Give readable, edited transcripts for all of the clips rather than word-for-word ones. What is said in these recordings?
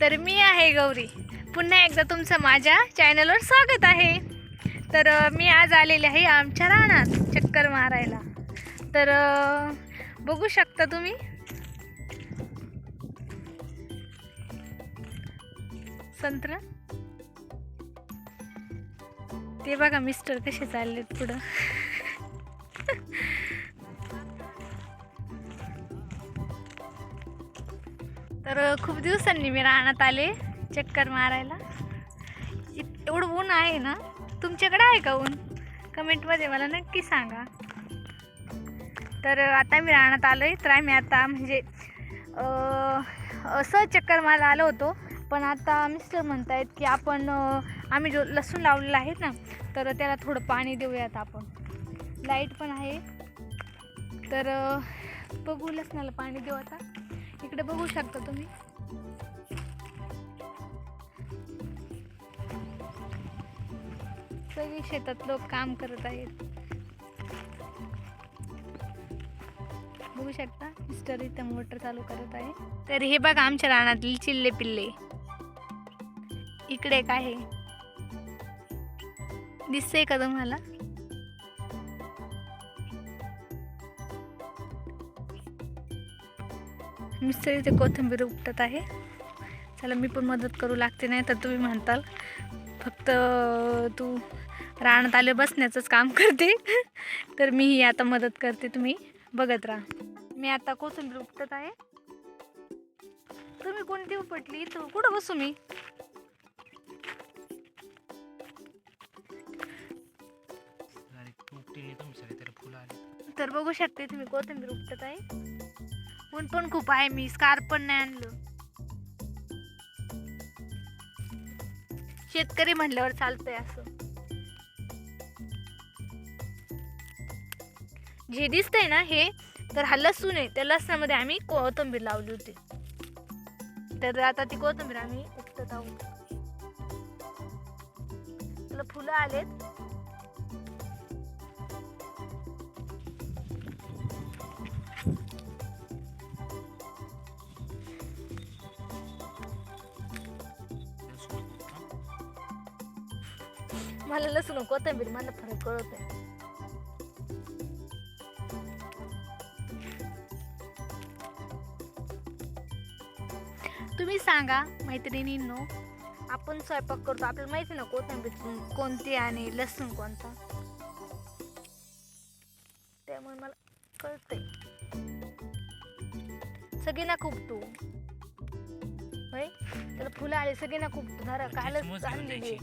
तर मी आहे गौरी. पुन्हा एकदा तुमचं माझ्या चॅनलवर स्वागत आहे. तर मी आज आलेले आहे आमच्या रानात चक्कर मारायला. तर बघू शकता तुम्ही संत्र. ते बघा मिस्टर कसे चाललेत पुढं. तर खूप दिवसांनी मी रानात आले चक्कर मारायला. एवढं ऊन आहे ना, तुमच्याकडे आहे का ऊन? कमेंटमध्ये मला नक्की सांगा. तर आता मी रानात आलो आहे. तर आम्ही आता म्हणजे असं चक्कर मारायला आलो होतो, पण आता मिस्टर म्हणतायत की आपण आम्ही जो लसूण लावलेला आहे ना, तर त्याला थोडं पाणी देऊयात आपण. लाईट पण आहे, तर बघू लसणाला पाणी देऊ आता. इकडे बघू शकता तुम्ही, सगळे शेतात लोक काम करत आहेत. बघू शकता मिस्टर इथं मोटर चालू करत आहे. तर हे बघा आमच्या रानातील चिल्ले पिल्ले. इकडे काय आहे दिसतंय का तुम्हाला? मिस्टर इथे कोथिंबीर उपटत आहे. चला मी पण मदत करू लागते, नाही तर तुम्ही म्हणताल फक्त तू रानात आले बसण्याचंच काम करते. तर मीही आता मदत करते, तुम्ही बघत राहा. मी आता कोथिंबीर उपटत आहे. तुम्ही कोणती उपटली? इथं कुठं बसू मी? तर बघू शकते तुम्ही कोथिंबीर उपटत आहे. ऊन पण खूप आहे, मी स्कार्फ पण नाही आणलं. शेतकरी म्हणल्यावर चालतंय असं. जे दिसतंय ना हे, तर हा लसूण आहे. त्या लसणामध्ये आम्ही कोथिंबीर लावली होती. तर आता ती कोथिंबीर आम्ही उपटत आहोत. त्याला फुलं आलेत. मला लसूण कोथिंबीर मला फरक कळत आहे. तुम्ही सांगा मैत्रिणींनो, आपण स्वयंपाक करतो, आपल्याला माहिती ना कोथिंबीर कोणती आणि लसूण कोणता, त्यामुळे मला कळतंय. सगळ्यांना खूपतो होय, त्याला फुलं आले सगळ्यांना खूपतो. धरा कालच आणलेली,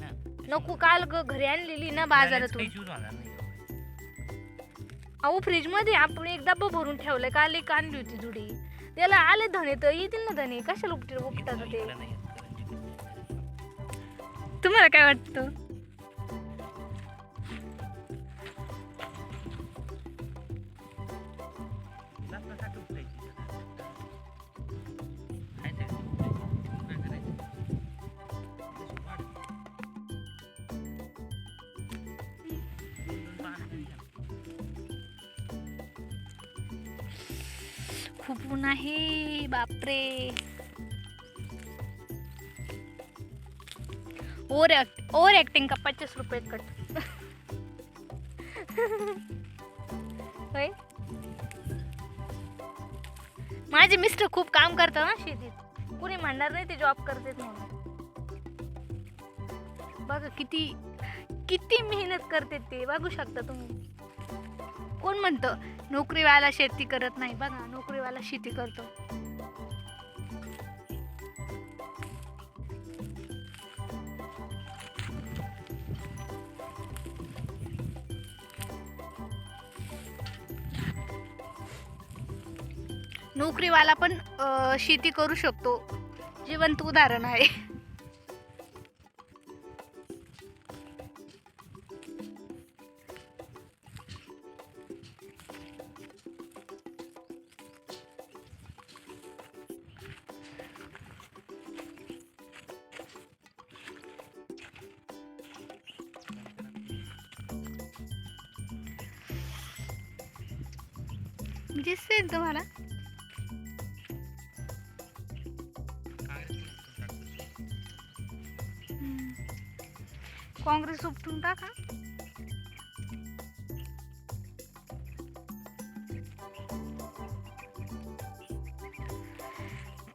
नको काल घरी आणलेली ना बाजारातून. अहो फ्रीज मध्ये आपण एक डब्बा भरून ठेवलाय. काल एक आणली होती जुडी. त्याला आले धने तर येतील ना धने, कशाला उपटतात ते? तुम्हाला काय वाटतं? खूप ऊन आहे बापरे. ओव्हर ऍक्टिंग का 50 रुपये कट. माझे मिस्टर खूप काम करतात ना शेतीत, कुणी म्हणणार नाही ते जॉब करतात म्हणून. बघा किती किती मेहनत करते ते, बघू शकता तुम्ही. कोण म्हणतं नोकरीवाला शेती करत नाही? बघा नोकरीवाला शेती करतो. नोकरीवाला पण शेती करू शकतो. जिवंत उदाहरण आहे. दिसते तुम्हाला? काँग्रेस उपटून टाका.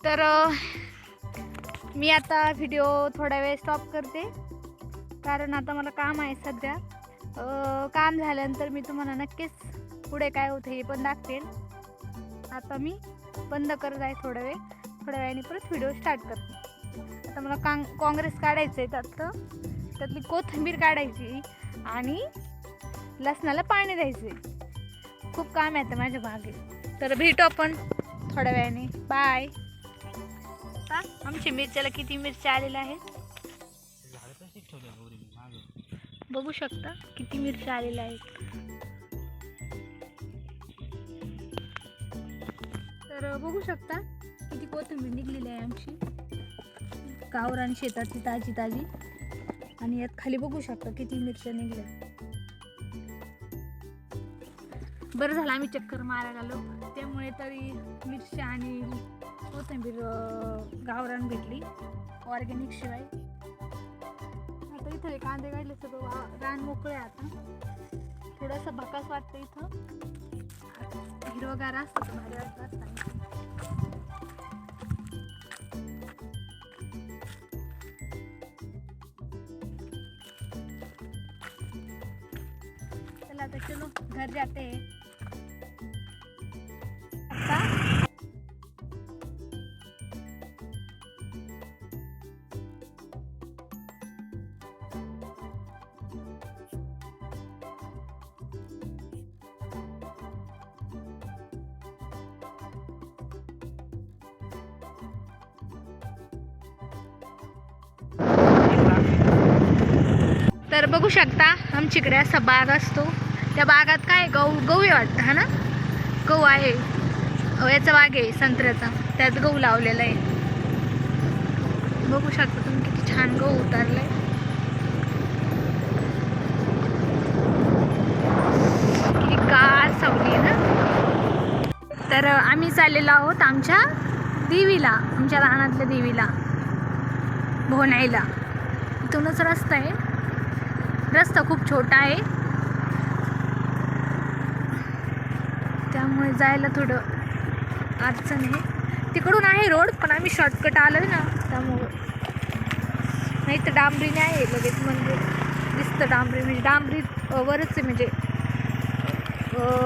तर मी आता व्हिडिओ थोडा वेळ स्टॉप करते, कारण आता मला काम आहे सध्या. काम झाल्यानंतर मी तुम्हाला नक्कीच पुढे काय होतं हे पण दाखवेल. आता मी बंद करत आहे थोड्या वेळाने परत व्हिडिओ स्टार्ट करते. आता मला काँग्रेस काढायचं आहे, त्यातली कोथिंबीर काढायची आणि लसणाला पाणी द्यायचे. खूप काम आहे आता माझ्या मागे. तर भेटू आपण थोड्या वेळाने. बाय. आमच्या मिरच्याला किती मिरच्या आलेल्या आहेत बघू शकता, किती मिरच्या आलेल्या आहेत. तर बघू शकता किती कोथिंबीर निघलेली आहे आमची गावरान शेताची ताजी. आणि यात खाली बघू शकता किती मिरच्या निघल्या. बरं झालं आम्ही चक्कर मारायला आलो, त्यामुळे तरी मिरच्या आणि कोथिंबीर गावरान भेटली ऑर्गॅनिक शिवाय. आता इथं कांदे काढले, सगळं रान मोकळे. आता थोडंसं भकास वाटतं इथं, हिरवगार असतं भारी वाटत असतं. चला आता चलो घर जाते हैं. तर बघू शकता आमच्याकडे असा बाग असतो. त्या बागात काय गहू आहे वाटतं, हा ना, गहू आहे. याचा बाग आहे संत्र्याचा, त्यात गहू लावलेला आहे. बघू शकता तुम्ही किती छान गहू उतारलाय. किती गार सावली आहे ना. तर आम्ही चाललेलो आहोत आमच्या देवीला, आमच्या रानातल्या देवीला भोनाईला. इथूनच रस्ता आहे. रस्ता खूप छोटा आहे, त्यामुळे जायला थोडं अडचण आहे. तिकडून आहे रोड, पण आम्ही शॉर्टकट आलो आहे ना, त्यामुळं. नाही तर डांबरीने आहे लगेच, म्हणजे दिसतं डांबरी, म्हणजे डांबरी वरच आहे, म्हणजे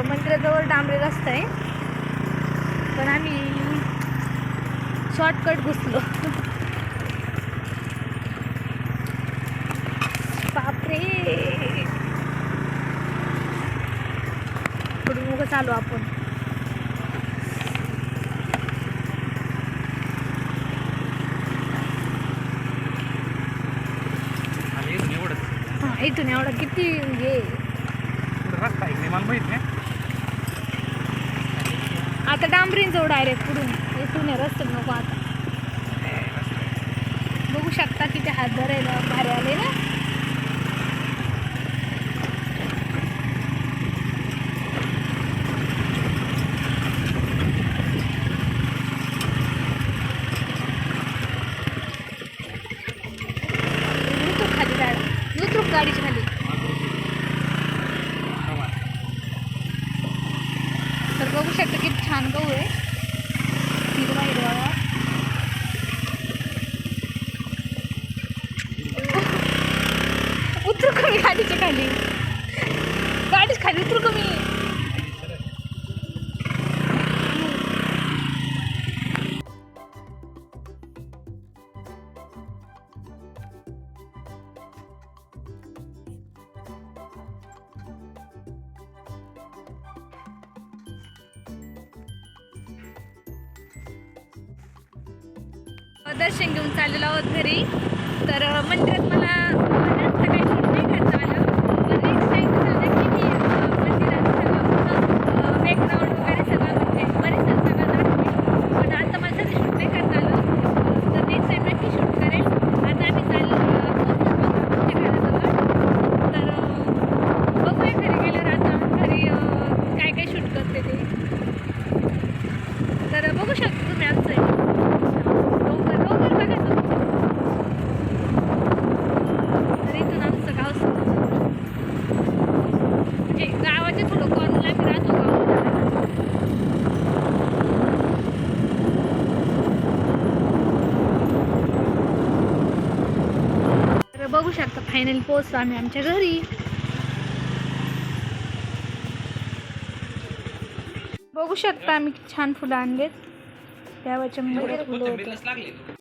मंदिराजवळ डांबरी रस्ता आहे, पण आम्ही शॉर्टकट घुसलो. बापरे, पुढे उभं चालू आपण. इथून एवढं किती हे रस्ता आहे मला माहित नाही. आता डांबरीन जाऊ डायरेक्ट पुढून, इथून रस्ता नको. आता बघू शकता किती हात धरायला भारी आले ना. गाडीच्या खाली. तर बघू शकता किती छान गहू आहे, हिरवा हिरवा. उतरू कमी गाडीच्या खाली, गाडीच्या खाली उतरू कमी. दर्शन घेऊन चाललेलो आहोत घरी. तर मंदिरात मला जास्त काही शूट नाही करता आलं, पण नेक्स्ट टाईम झालं की मी मंदिरात सगळं बॅकग्राऊंड वगैरे सगळं म्हणजे परिसर सगळं दाखवेल. पण आता मला तरी शूट नाही करता आलं, तर नेक्स्ट टाईम नक्की शूट करेल. आता आम्ही चाललो आमच्या घराजवळ. तर बघूया घरी गेल्यावर आता घरी काय काय शूट करते ते. तर बघू शकता तुम्ही आमचं बघू शकता फायनली पोहोचलो आम्ही आमच्या घरी. बघू शकता आम्ही किती छान फुलं आणलेत. देवाच्या मंदिरात फुलं होते.